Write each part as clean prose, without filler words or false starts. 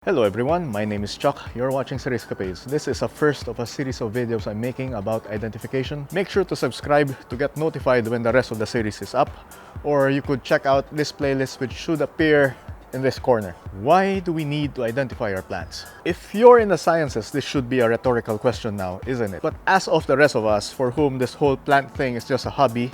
Hello everyone, my name is Chuck. You're watching Cerriscapades. This is a first of a series of videos I'm making about identification. Make sure to subscribe to get notified when the rest of the series is up, or you could check out this playlist which should appear in this corner. Why do we need to identify our plants? If you're in the sciences, this should be a rhetorical question now, isn't it? But as of the rest of us, for whom this whole plant thing is just a hobby,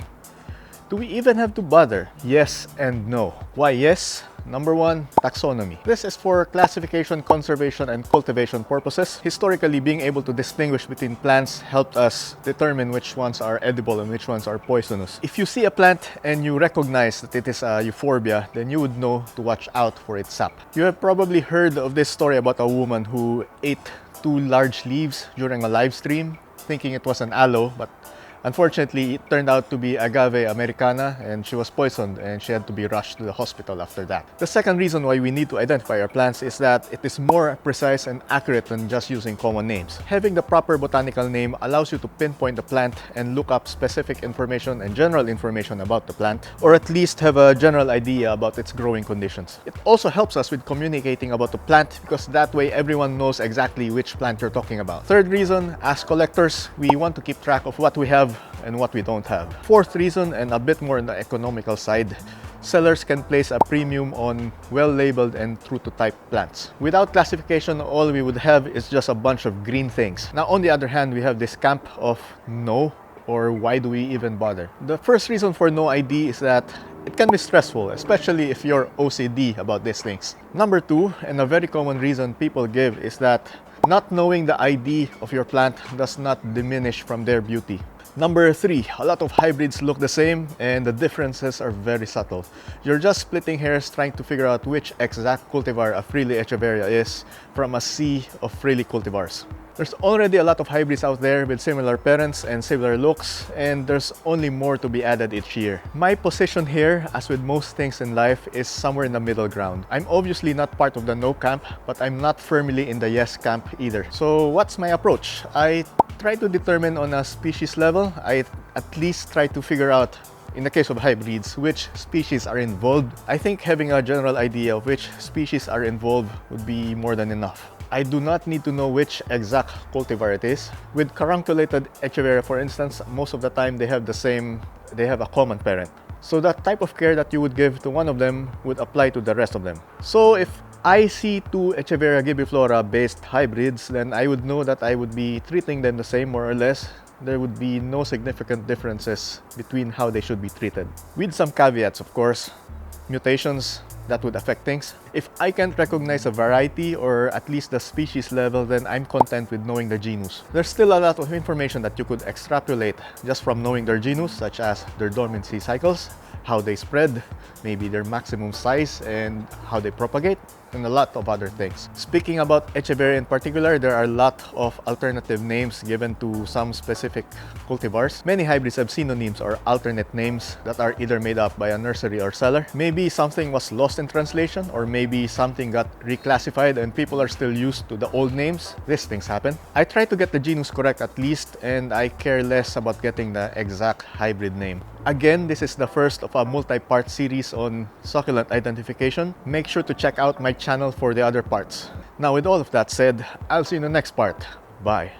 do we even have to bother? Yes and no. Why yes? Number one, taxonomy. This is for classification, conservation, and cultivation purposes. Historically, being able to distinguish between plants helped us determine which ones are edible and which ones are poisonous. If you see a plant and you recognize that it is a euphorbia, then you would know to watch out for its sap. You have probably heard of this story about a woman who ate 2 large leaves during a live stream, thinking it was an aloe, but unfortunately, it turned out to be Agave americana and she was poisoned and she had to be rushed to the hospital after that. The second reason why we need to identify our plants is that it is more precise and accurate than just using common names. Having the proper botanical name allows you to pinpoint the plant and look up specific information and general information about the plant, or at least have a general idea about its growing conditions. It also helps us with communicating about the plant because that way everyone knows exactly which plant you're talking about. Third reason, as collectors, we want to keep track of what we have and what we don't have. Fourth reason, and a bit more on the economical side, sellers can place a premium on well-labeled and true-to-type plants. Without classification, all we would have is just a bunch of green things. Now, on the other hand, we have this camp of no, or why do we even bother? The first reason for no ID is that it can be stressful, especially if you're OCD about these things. Number two, and a very common reason people give, is that not knowing the ID of your plant does not diminish from their beauty. Number three, a lot of hybrids look the same and the differences are very subtle. You're just splitting hairs trying to figure out which exact cultivar a Freely Echeveria is from a sea of Freely cultivars. There's already a lot of hybrids out there with similar parents and similar looks, and there's only more to be added each year. My position here, as with most things in life, is somewhere in the middle ground. I'm obviously not part of the no camp, but I'm not firmly in the yes camp either. So what's my approach? I try to determine on a species level. I at least try to figure out, in the case of hybrids, which species are involved. I think having a general idea of which species are involved would be more than enough. I do not need to know which exact cultivar it is. With carunculated Echeveria, for instance, most of the time they have a common parent. So that type of care that you would give to one of them would apply to the rest of them. So if I see 2 Echeveria gibiflora based hybrids, then I would know that I would be treating them the same, more or less. There would be no significant differences between how they should be treated. With some caveats, of course. Mutations, that would affect things. If I can't recognize a variety or at least the species level, then I'm content with knowing the genus. There's still a lot of information that you could extrapolate just from knowing their genus, such as their dormancy cycles, how they spread, maybe their maximum size and how they propagate, and a lot of other things. Speaking about Echeveria in particular, there are a lot of alternative names given to some specific cultivars. Many hybrids have synonyms or alternate names that are either made up by a nursery or seller. Maybe something was lost in translation, or maybe something got reclassified and people are still used to the old names. These things happen. I try to get the genus correct at least, and I care less about getting the exact hybrid name. Again, this is the first of a multi-part series on succulent identification. Make sure to check out my channel for the other parts. Now, with all of that said, I'll see you in the next part. Bye.